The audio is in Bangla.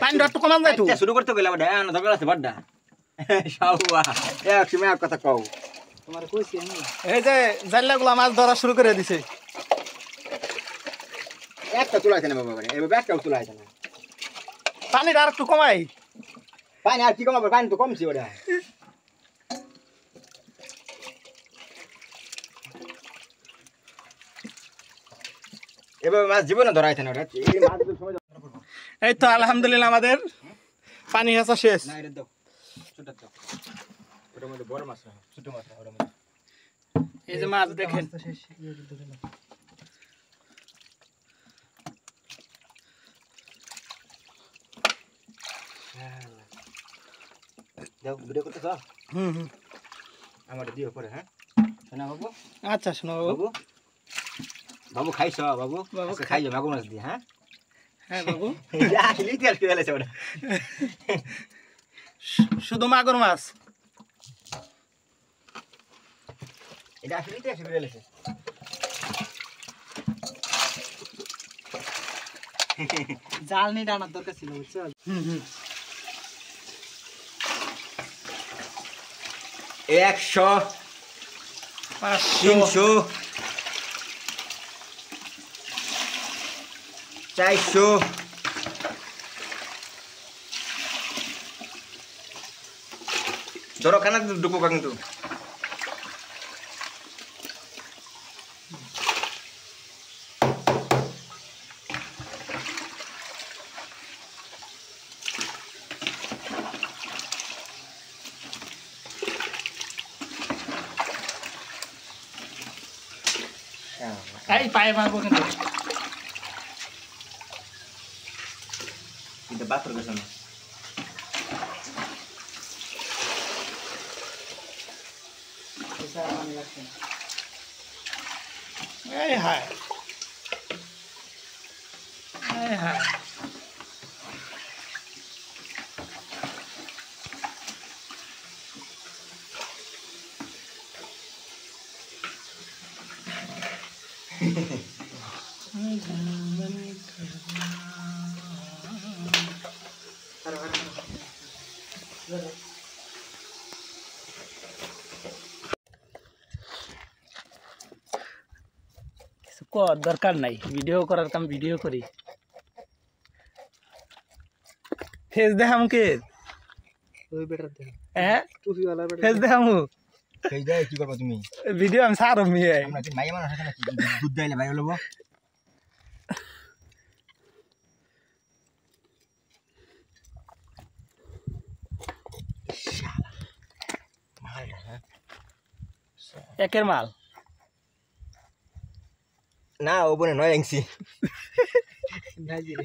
পানি একটু কমান যায় তো শুরু করতে গেলে বড় না দরকার আছে বড় শাওয়া এক সময় এক কথা কও তোমার কইছি আমি এই যে জাল্লাগুলা মাছ ধরা শুরু করে দিছে একটা তুলাইছে না বাবা এবার ব্যাগটাও তুলাইছে না পানিটা আর একটু কমাই পানি আর কি কমাবো পানি তো কমছে ওটা এবার মাছ জীবনে ধরাইছে না ওটা এই মাছ তো সময় এই তো আলহামদুলিল্লাহ আমাদের পানি হাসা শেষ না এটা দাও ছোট দাও ওটার মধ্যে বড় মাছ না ছোট মাছ না ওটার মধ্যে এই যে মাছ দেখেন দাও ভিডিও করতেছ আমার দিও পরে হ্যাঁ শোনা বাবু আচ্ছা শোনো বাবু বাবু খাইছ বাবু খাইছো মাগুর মাছ দিয়ে হ্যাঁ হ্যাঁ বাবু আসলে কি আর কি হলেছে ওটা শুধু মাগুর মাছ এটা আসলে কি আসলে হলেছে জাল নিয়ে আনার দরকার ছিল বুঝছো 100 300 400 ধরো খানা ঢুকো কিন্তু এই পায়ে মারবো কিন্তু এটা বাতর গেছে না এই হায় এই হায় দরকার নাই ভিডিও করার কাম ভিডিও করি ফেস দেখামুকে ওই বেটার দেখ হ্যাঁ টুপিওয়ালা বেটা ফেস দেখামু কই যায় কি করব তুমি ভিডিও আমি সারো মিয়ে আমরা কি মাইয়া মানুষ আছে নাকি দুধ দাইলে ভাই হলো একের মাল না ও বনে 9 ইঞ্চি না জি রে